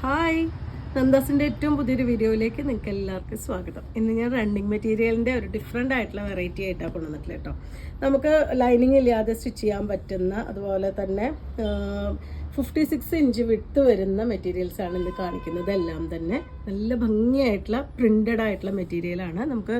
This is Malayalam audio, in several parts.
ഹായ്, നന്ദാസിൻ്റെ ഏറ്റവും പുതിയൊരു വീഡിയോയിലേക്ക് നിങ്ങൾക്ക് എല്ലാവർക്കും സ്വാഗതം. ഇന്ന് ഞാൻ റണ്ണിങ് മെറ്റീരിയലിൻ്റെ ഒരു ഡിഫറെൻ്റ് ആയിട്ടുള്ള വെറൈറ്റി ആയിട്ടാണ് കൊണ്ടുവന്നിട്ടുള്ളത് കേട്ടോ. നമുക്ക് ലൈനിങ് ഇല്ലാതെ സ്റ്റിച്ച് ചെയ്യാൻ പറ്റുന്ന, അതുപോലെ തന്നെ 56 ഇഞ്ച് വിട്ട് വരുന്ന മെറ്റീരിയൽസാണ് ഇന്ന് കാണിക്കുന്നത്. എല്ലാം തന്നെ നല്ല ഭംഗിയായിട്ടുള്ള പ്രിൻ്റഡ് ആയിട്ടുള്ള മെറ്റീരിയലാണ്. നമുക്ക്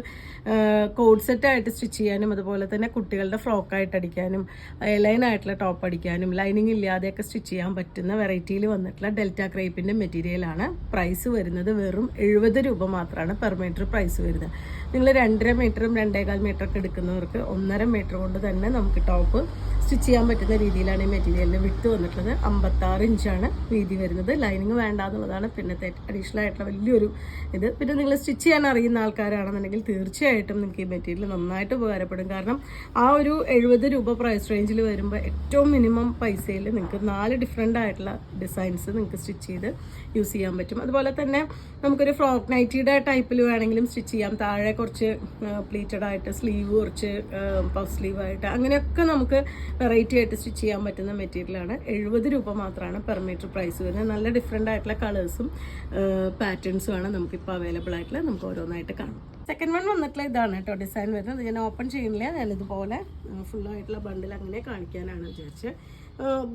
കോഡ് സെറ്റായിട്ട് സ്റ്റിച്ച് ചെയ്യാനും, അതുപോലെ തന്നെ കുട്ടികളുടെ ഫ്രോക്കായിട്ട് അടിക്കാനും, എയർലൈൻ ആയിട്ടുള്ള ടോപ്പ് അടിക്കാനും, ലൈനിങ് ഇല്ലാതെയൊക്കെ സ്റ്റിച്ച് ചെയ്യാൻ പറ്റുന്ന വെറൈറ്റിയിൽ വന്നിട്ടുള്ള ഡെൽറ്റ ക്രേപ്പിൻ്റെ മെറ്റീരിയലാണ്. പ്രൈസ് വരുന്നത് വെറും 70 രൂപ മാത്രമാണ് പെർ മീറ്റർ പ്രൈസ് വരുന്നത്. നിങ്ങൾ 2.5 മീറ്ററും 2.25 മീറ്ററൊക്കെ എടുക്കുന്നവർക്ക് 1.5 മീറ്റർ കൊണ്ട് തന്നെ നമുക്ക് ടോപ്പ് സ്റ്റിച്ച് ചെയ്യാൻ പറ്റുന്ന രീതിയിലാണ് ഈ മെറ്റീരിയലിന് വിട്ട് വന്നിട്ടുള്ളത്. 56 ഇഞ്ചാണ് വീതി വരുന്നത്. ലൈനിങ് വേണ്ട എന്നുള്ളതാണ് പിന്നത്തെ അഡീഷണൽ ആയിട്ടുള്ള വലിയൊരു ഇത്. പിന്നെ നിങ്ങൾ സ്റ്റിച്ച് ചെയ്യാൻ അറിയുന്ന ആൾക്കാരാണെന്നുണ്ടെങ്കിൽ തീർച്ചയായിട്ടും നിങ്ങൾക്ക് ഈ മെറ്റീരിയൽ നന്നായിട്ട് ഉപകാരപ്പെടും. കാരണം ആ ഒരു 70 രൂപ പ്രൈസ് റേഞ്ചിൽ വരുമ്പോൾ ഏറ്റവും മിനിമം പൈസയിൽ നിങ്ങൾക്ക് 4 ഡിഫറെൻ്റ് ആയിട്ടുള്ള ഡിസൈൻസ് നിങ്ങൾക്ക് സ്റ്റിച്ച് ചെയ്ത് യൂസ് ചെയ്യാൻ പറ്റും. അതുപോലെ തന്നെ നമുക്കൊരു ഫ്രോക്ക് നൈറ്റിയുടെ ടൈപ്പിൽ വേണമെങ്കിലും സ്റ്റിച്ച് ചെയ്യാം. താഴെ കുറച്ച് പ്ലീറ്റഡ് ആയിട്ട്, സ്ലീവ് കുറച്ച് പഫ് സ്ലീവായിട്ട്, അങ്ങനെയൊക്കെ നമുക്ക് വെറൈറ്റി ആയിട്ട് സ്റ്റിച്ച് ചെയ്യാൻ പറ്റുന്ന മെറ്റീരിയലാണ്. 70 രൂപ മാത്രമാണ് പെർ മീറ്റർ പ്രൈസ് വരുന്നത്. നല്ല ഡിഫറെൻ്റ് ആയിട്ടുള്ള കളേഴ്സും പാറ്റേൺസും ആണ് നമുക്കിപ്പോൾ അവൈലബിൾ ആയിട്ടുള്ള. നമുക്ക് ഓരോന്നായിട്ട് കാണാം. സെക്കൻഡ് വൺ വന്നിട്ടുള്ള ഇതാണ് കേട്ടോ ഡിസൈൻ വരുന്നത്. ഞാൻ ഓപ്പൺ ചെയ്യുന്നില്ല, ഞാനിതുപോലെ ഫുള്ളായിട്ടുള്ള ബണ്ടിൽ അങ്ങനെ കാണിക്കാനാണ് വിചാരിച്ചത്.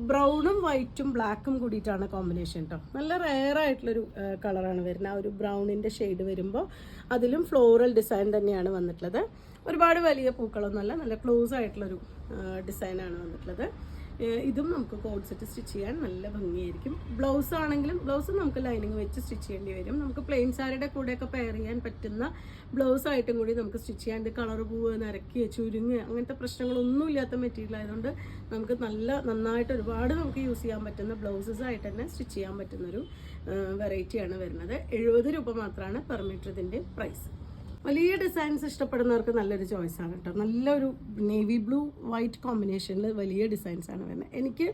ബ്രൗണും വൈറ്റും ബ്ലാക്കും കൂടിയിട്ടാണ് കോമ്പിനേഷൻ കേട്ടോ. നല്ല റെയർ ആയിട്ടുള്ളൊരു കളറാണ് വരുന്നത്. ആ ഒരു ബ്രൗണിൻ്റെ ഷെയ്ഡ് വരുമ്പോൾ അതിലും ഫ്ലോറൽ ഡിസൈൻ തന്നെയാണ് വന്നിട്ടുള്ളത്. ഒരുപാട് വലിയ പൂക്കളൊന്നുമല്ല, നല്ല ക്ലോസ് ആയിട്ടുള്ളൊരു ഡിസൈനാണ് വന്നിട്ടുള്ളത്. ഇതും നമുക്ക് കോഡ് സെറ്റ് സ്റ്റിച്ച് ചെയ്യാൻ നല്ല ഭംഗിയായിരിക്കും. ബ്ലൗസ് ആണെങ്കിലും ബ്ലൗസ് നമുക്ക് ലൈനിങ് വെച്ച് സ്റ്റിച്ച് ചെയ്യേണ്ടി വരും. നമുക്ക് പ്ലെയിൻ സാരിയുടെ കൂടെയൊക്കെ പെയർ ചെയ്യാൻ പറ്റുന്ന ബ്ലൗസ് ആയിട്ടും കൂടി നമുക്ക് സ്റ്റിച്ച് ചെയ്യാൻ. ഇത് കളർ പോവുക, നരക്കുക, ചുരുങ്ങുക, അങ്ങനത്തെ പ്രശ്നങ്ങളൊന്നും ഇല്ലാത്ത മെറ്റീരിയൽ ആയതുകൊണ്ട് നമുക്ക് നന്നായിട്ട് ഒരുപാട് നമുക്ക് യൂസ് ചെയ്യാൻ പറ്റുന്ന ബ്ലൗസസ് ആയിട്ട് തന്നെ സ്റ്റിച്ച് ചെയ്യാൻ പറ്റുന്നൊരു വെറൈറ്റിയാണ് വരുന്നത്. 70 രൂപ മാത്രമാണ് പെർ മീറ്റർ ഇതിൻ്റെ പ്രൈസ്. വലിയ ഡിസൈൻസ് ഇഷ്ടപ്പെടുന്നവർക്ക് നല്ലൊരു ചോയ്സാണ് കേട്ടോ. നല്ലൊരു നേവി ബ്ലൂ വൈറ്റ് കോമ്പിനേഷനിൽ വലിയ ഡിസൈൻസാണ് വരുന്നത്. എനിക്ക്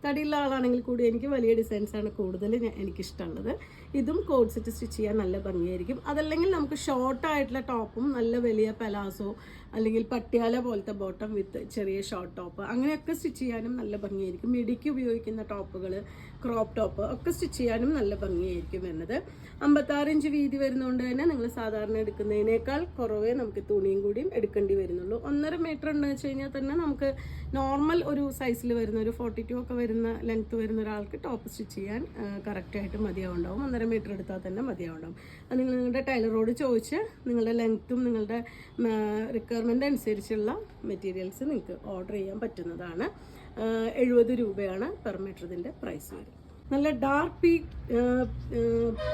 തടിയുള്ള ആളാണെങ്കിൽ കൂടി എനിക്ക് വലിയ ഡിസൈൻസാണ് കൂടുതൽ എനിക്കിഷ്ടമുള്ളത്. ഇതും കോഡ് സെറ്റ് സ്റ്റിച്ച് ചെയ്യാൻ നല്ല ഭംഗിയായിരിക്കും. അതല്ലെങ്കിൽ നമുക്ക് ഷോർട്ടായിട്ടുള്ള ടോപ്പും നല്ല വലിയ പലാസോ അല്ലെങ്കിൽ പട്യാല പോലത്തെ ബോട്ടം വിത്ത് ചെറിയ ഷോർട്ട് ടോപ്പ് അങ്ങനെയൊക്കെ സ്റ്റിച്ച് ചെയ്യാനും നല്ല ഭംഗിയായിരിക്കും. മിഡിക്ക് ഉപയോഗിക്കുന്ന ടോപ്പുകൾ, ക്രോപ്പ് ടോപ്പ് ഒക്കെ സ്റ്റിച്ച് ചെയ്യാനും നല്ല ഭംഗിയായിരിക്കും വരുന്നത്. 56 ഇഞ്ച് വീതി വരുന്നതുകൊണ്ട് തന്നെ നിങ്ങൾ സാധാരണ എടുക്കുന്നതിനേക്കാൾ കുറവേ നമുക്ക് തുണിയും കൂടിയും എടുക്കേണ്ടി വരുന്നുള്ളൂ. 1.5 മീറ്റർ ഉണ്ടെന്ന് വെച്ച് കഴിഞ്ഞാൽ തന്നെ നമുക്ക് നോർമൽ ഒരു സൈസിൽ വരുന്ന ഒരു 42 ഒക്കെ വരുന്ന ലെങ്ത്ത് വരുന്ന ഒരാൾക്ക് ടോപ്പ് സ്റ്റിച്ച് ചെയ്യാൻ കറക്റ്റായിട്ട് മതിയാവുണ്ടാവും. 1.5 മീറ്റർ എടുത്താൽ തന്നെ മതിയാവുണ്ടാവും. അത് നിങ്ങൾ നിങ്ങളുടെ ടൈലറോട് ചോദിച്ച് നിങ്ങളുടെ ലെങ്ത്തും നിങ്ങളുടെ റിക്വയർമെൻ്റ് അനുസരിച്ചുള്ള മെറ്റീരിയൽസ് നിങ്ങൾക്ക് ഓർഡർ ചെയ്യാൻ പറ്റുന്നതാണ്. 70 രൂപയാണ് പെർ മീറ്റർ ഇതിൻ്റെ പ്രൈസ് വരും. നല്ല ഡാർക്ക്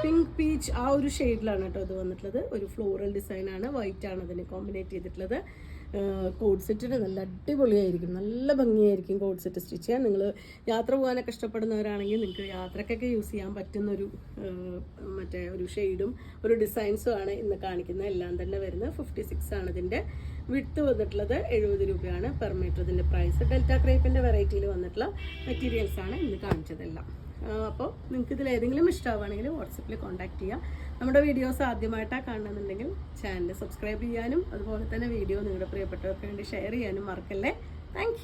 പിങ്ക് പീച്ച് ആ ഒരു ഷെയ്ഡിലാണ് കേട്ടോ ഇത് വന്നിട്ടുള്ളത്. ഒരു ഫ്ലോറൽ ഡിസൈനാണ്, വൈറ്റാണ് അതിന് കോമ്പിനേറ്റ് ചെയ്തിട്ടുള്ളത്. കോഡ് സെറ്റിന് നല്ല അടിപൊളിയായിരിക്കും, നല്ല ഭംഗിയായിരിക്കും കോഡ് സെറ്റ് സ്റ്റിച്ച് ചെയ്യാൻ. നിങ്ങൾ യാത്ര പോകാനൊക്കെ ഇഷ്ടപ്പെടുന്നവരാണെങ്കിൽ നിങ്ങൾക്ക് യാത്രക്കൊക്കെ യൂസ് ചെയ്യാൻ പറ്റുന്നൊരു മറ്റേ ഒരു ഷെയ്ഡും ഒരു ഡിസൈൻസും ആണ് ഇന്ന് കാണിക്കുന്നത്. എല്ലാം തന്നെ വരുന്നത് 56 ആണ് ഇതിൻ്റെ വിട്ട് വന്നിട്ടുള്ളത്. 70 രൂപയാണ് പെർ മീറ്റർ ഇതിൻ്റെ പ്രൈസ്. ഡെൽറ്റ ക്രേപ്പിൻ്റെ വെറൈറ്റിയിൽ വന്നിട്ടുള്ള മെറ്റീരിയൽസാണ് ഇന്ന് കാണിച്ചതെല്ലാം. അപ്പോൾ നിങ്ങൾക്ക് ഇതിൽ ഏതെങ്കിലും ഇഷ്ടമാവുകയാണെങ്കിൽ വാട്സപ്പിൽ കോൺടാക്ട് ചെയ്യാം. നമ്മുടെ വീഡിയോസ് ആദ്യമായിട്ടാണ് കാണുന്നുണ്ടെങ്കിൽ ചാനൽ സബ്സ്ക്രൈബ് ചെയ്യാനും അതുപോലെ തന്നെ വീഡിയോ നിങ്ങളുടെ പ്രിയപ്പെട്ടവർക്ക് വേണ്ടി ഷെയർ ചെയ്യാനും മറക്കല്ലേ. താങ്ക്